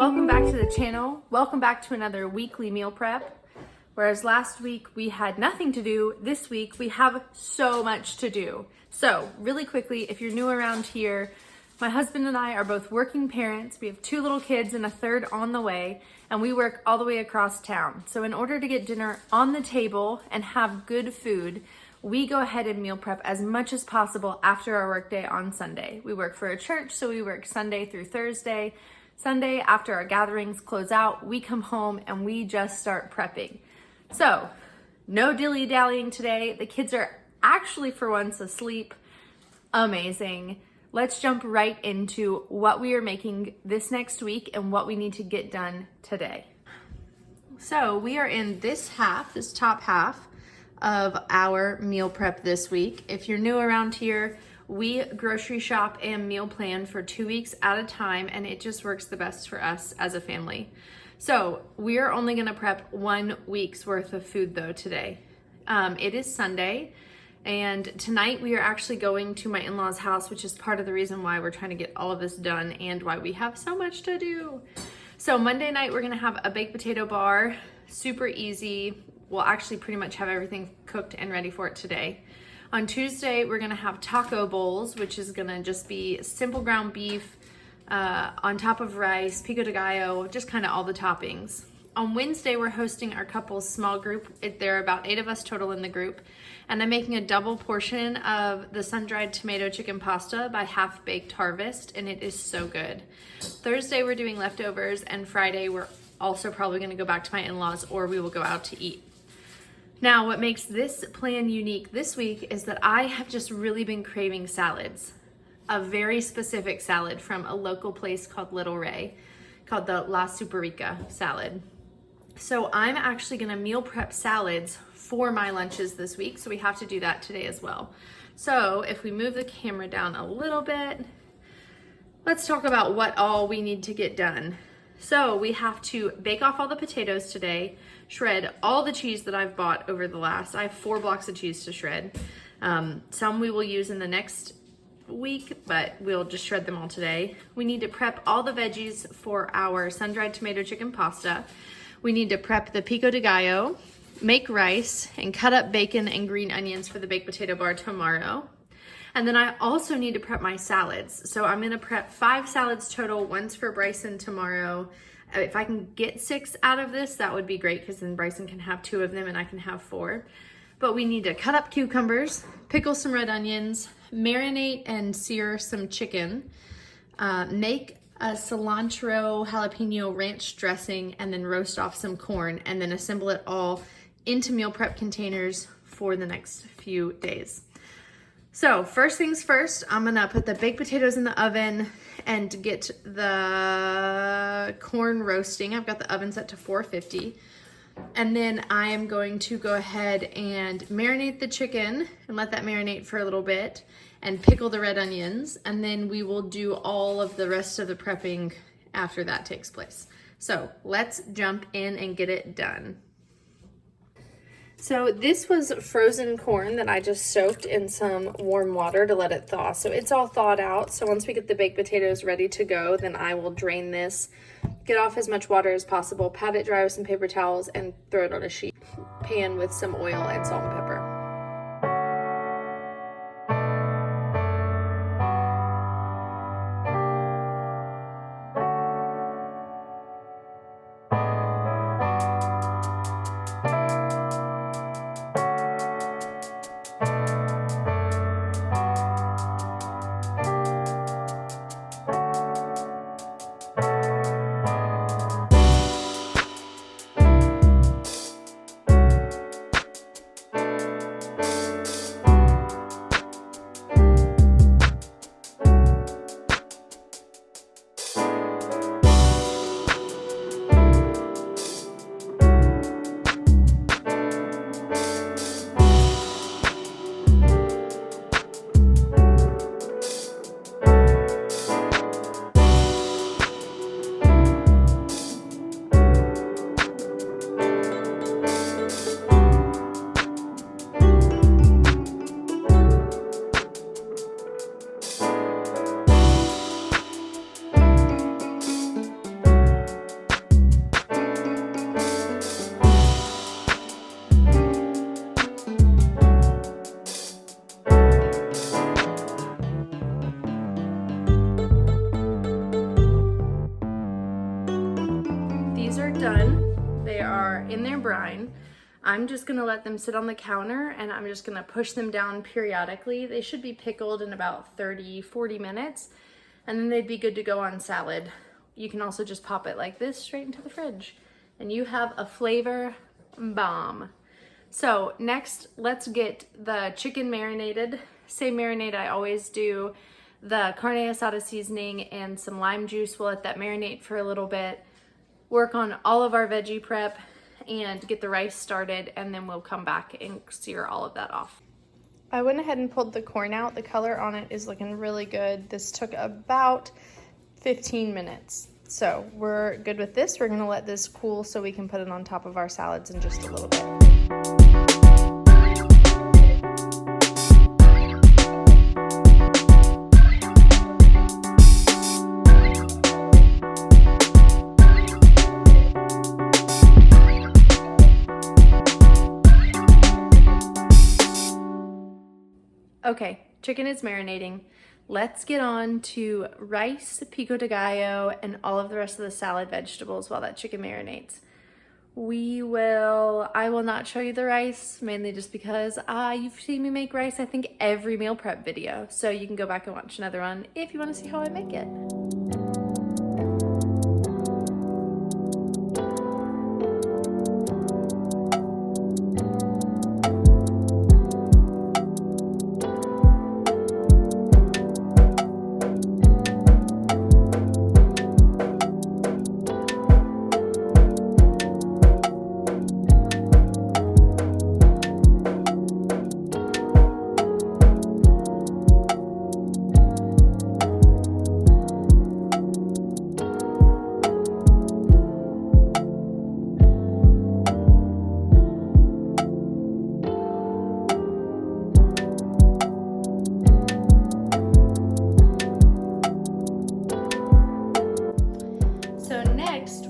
Welcome back to the channel. Welcome back to another weekly meal prep. Whereas last week we had nothing to do, this week we have so much to do. So really quickly, if you're new around here, my husband and I are both working parents. We have 2 little kids and a third on the way, and we work all the way across town. So in order to get dinner on the table and have good food, we go ahead and meal prep as much as possible after our workday on Sunday. We work for a church, so we work Sunday through Thursday. Sunday, after our gatherings close out, we come home and we just start prepping. So, no dilly-dallying today. The kids are actually for once asleep. Amazing. Let's jump right into what we are making this next week and what we need to get done today. So we are in this top half of our meal prep this week. If you're new around here, we grocery shop and meal plan for 2 weeks at a time, and it just works the best for us as a family. So we are only gonna prep 1 week's worth of food though today. It is Sunday, and tonight we are actually going to my in-laws' house, which is part of the reason why we're trying to get all of this done and why we have so much to do. So Monday night we're gonna have a baked potato bar, super easy. We'll actually pretty much have everything cooked and ready for it today. On Tuesday, we're gonna have taco bowls, which is gonna just be simple ground beef on top of rice, pico de gallo, just kind of all the toppings. On Wednesday, we're hosting our couple's small group. There are about 8 of us total in the group. And I'm making a double portion of the sun-dried tomato chicken pasta by Half Baked Harvest, and it is so good. Thursday, we're doing leftovers, and Friday, we're also probably gonna go back to my in-laws or we will go out to eat. Now, what makes this plan unique this week is that I have just really been craving salads. A very specific salad from a local place called Little Ray, called the La Superica salad. So I'm actually gonna meal prep salads for my lunches this week, so we have to do that today as well. So if we move the camera down a little bit, let's talk about what all we need to get done. So we have to bake off all the potatoes today, shred all the cheese that I've bought over the last, I have 4 blocks of cheese to shred. Some we will use in the next week, but we'll just shred them all today. We need to prep all the veggies for our sun-dried tomato chicken pasta. We need to prep the pico de gallo, make rice, and cut up bacon and green onions for the baked potato bar tomorrow. And then I also need to prep my salads. So I'm gonna prep 5 salads total, one's for Bryson tomorrow. If I can get 6 out of this, that would be great, because then Bryson can have 2 of them and I can have 4. But we need to cut up cucumbers, pickle some red onions, marinate and sear some chicken, make a cilantro jalapeno ranch dressing, and then roast off some corn, and then assemble it all into meal prep containers for the next few days. So first things first, I'm gonna put the baked potatoes in the oven and get the corn roasting. I've got the oven set to 450. And then I am going to go ahead and marinate the chicken and let that marinate for a little bit and pickle the red onions. And then we will do all of the rest of the prepping after that takes place. So let's jump in and get it done. So this was frozen corn that I just soaked in some warm water to let it thaw. So it's all thawed out. So once we get the baked potatoes ready to go, then I will drain this, get off as much water as possible, pat it dry with some paper towels, and throw it on a sheet pan with some oil and salt and pepper. done. They are in their brine. I'm just gonna let them sit on the counter and I'm just gonna push them down periodically. They should be pickled in about 30-40 minutes and then they'd be good to go on salad. You can also just pop it like this straight into the fridge and you have a flavor bomb. So next, let's get the chicken marinated. Same marinade I always do. The carne asada seasoning and some lime juice. We'll let that marinate for a little bit. Work on all of our veggie prep and get the rice started, and then we'll come back and sear all of that off. I went ahead and pulled the corn out. The color on it is looking really good. This took about 15 minutes. So we're good with this. We're gonna let this cool so we can put it on top of our salads in just a little bit. Okay, chicken is marinating. Let's get on to rice, pico de gallo, and all of the rest of the salad vegetables while that chicken marinates. I will not show you the rice, mainly just because you've seen me make rice, I think, every meal prep video. So you can go back and watch another one if you want to see how I make it.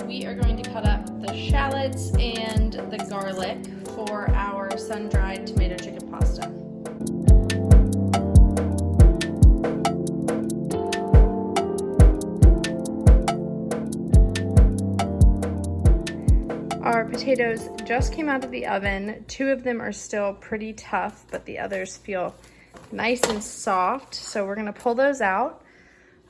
We are going to cut up the shallots and the garlic for our sun-dried tomato chicken pasta. Our potatoes just came out of the oven. 2 of them are still pretty tough, but the others feel nice and soft. So we're gonna pull those out.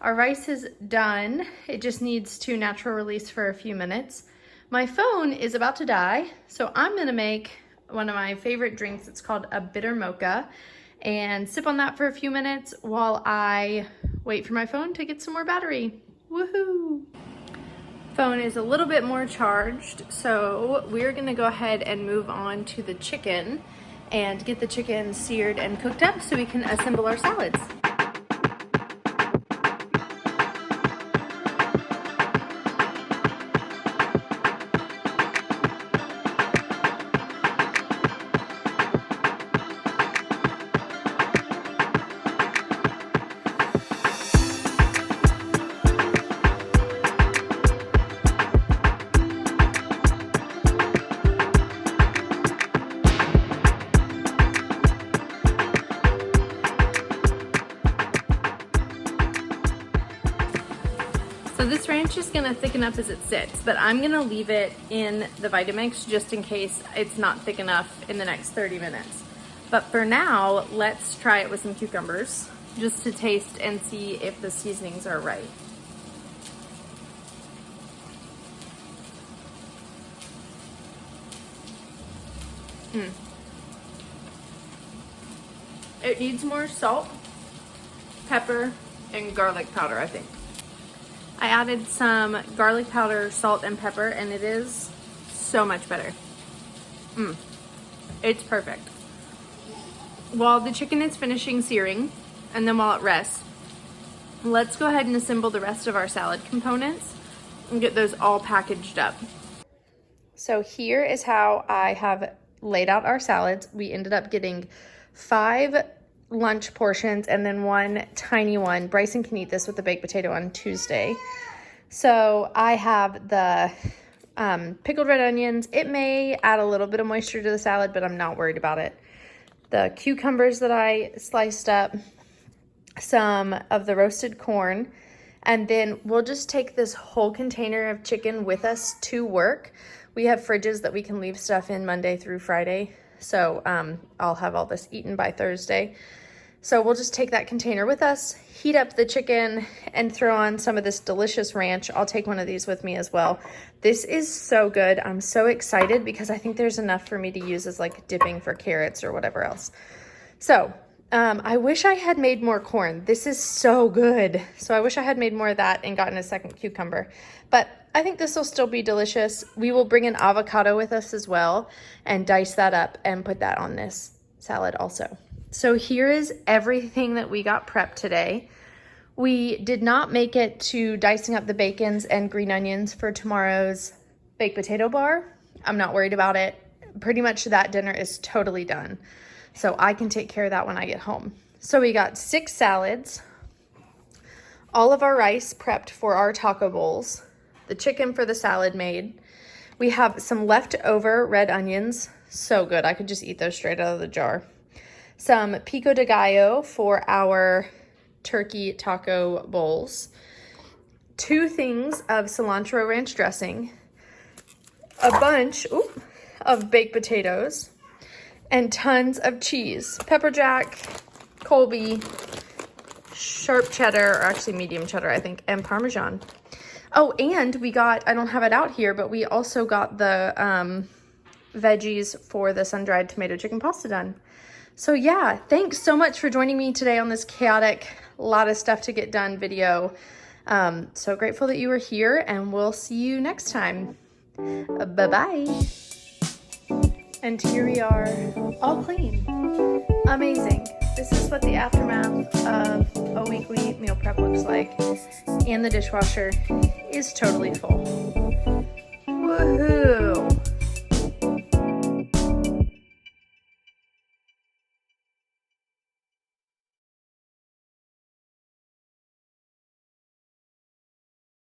Our rice is done. It just needs to natural release for a few minutes. My phone is about to die, so I'm gonna make one of my favorite drinks. It's called a bitter mocha, and sip on that for a few minutes while I wait for my phone to get some more battery. Woohoo! Phone is a little bit more charged, so we're gonna go ahead and move on to the chicken and get the chicken seared and cooked up so we can assemble our salads. So this ranch is gonna thicken up as it sits, but I'm gonna leave it in the Vitamix just in case it's not thick enough in the next 30 minutes. But for now, let's try it with some cucumbers just to taste and see if the seasonings are right. It needs more salt, pepper, and garlic powder, I think. I added some garlic powder, salt, and pepper, and it is so much better. It's perfect. While the chicken is finishing searing, and then while it rests, let's go ahead and assemble the rest of our salad components and get those all packaged up. So here is how I have laid out our salads. We ended up getting 5 lunch portions and then 1 tiny one. Bryson can eat this with the baked potato on Tuesday. So I have the pickled red onions. It may add a little bit of moisture to the salad, but I'm not worried about it. The cucumbers that I sliced up, some of the roasted corn, And then we'll just take this whole container of chicken with us to work. We have fridges that we can leave stuff in Monday through Friday. So I'll have all this eaten by Thursday. So we'll just take that container with us, heat up the chicken, and throw on some of this delicious ranch. I'll take one of these with me as well. This is so good. I'm so excited because I think there's enough for me to use as like dipping for carrots or whatever else. So I wish I had made more corn. This is so good. So I wish I had made more of that and gotten a second cucumber. But I think this will still be delicious. We will bring an avocado with us as well and dice that up and put that on this salad also. So here is everything that we got prepped today. We did not make it to dicing up the bacons and green onions for tomorrow's baked potato bar. I'm not worried about it. Pretty much that dinner is totally done. So I can take care of that when I get home. So we got 6 salads, all of our rice prepped for our taco bowls, the chicken for the salad made. We have some leftover red onions. So good. I could just eat those straight out of the jar. Some pico de gallo for our turkey taco bowls, 2 things of cilantro ranch dressing, a bunch of baked potatoes, and tons of cheese, pepper jack, Colby, sharp cheddar, or actually medium cheddar, I think, and Parmesan. Oh, and we got, I don't have it out here, but we also got the veggies for the sun-dried tomato chicken pasta done. So yeah, thanks so much for joining me today on this chaotic, lot of stuff to get done video. So grateful that you were here, and we'll see you next time. Bye-bye. And here we are, all clean. Amazing. This is what the aftermath of a weekly meal prep looks like. And the dishwasher is totally full. Woohoo!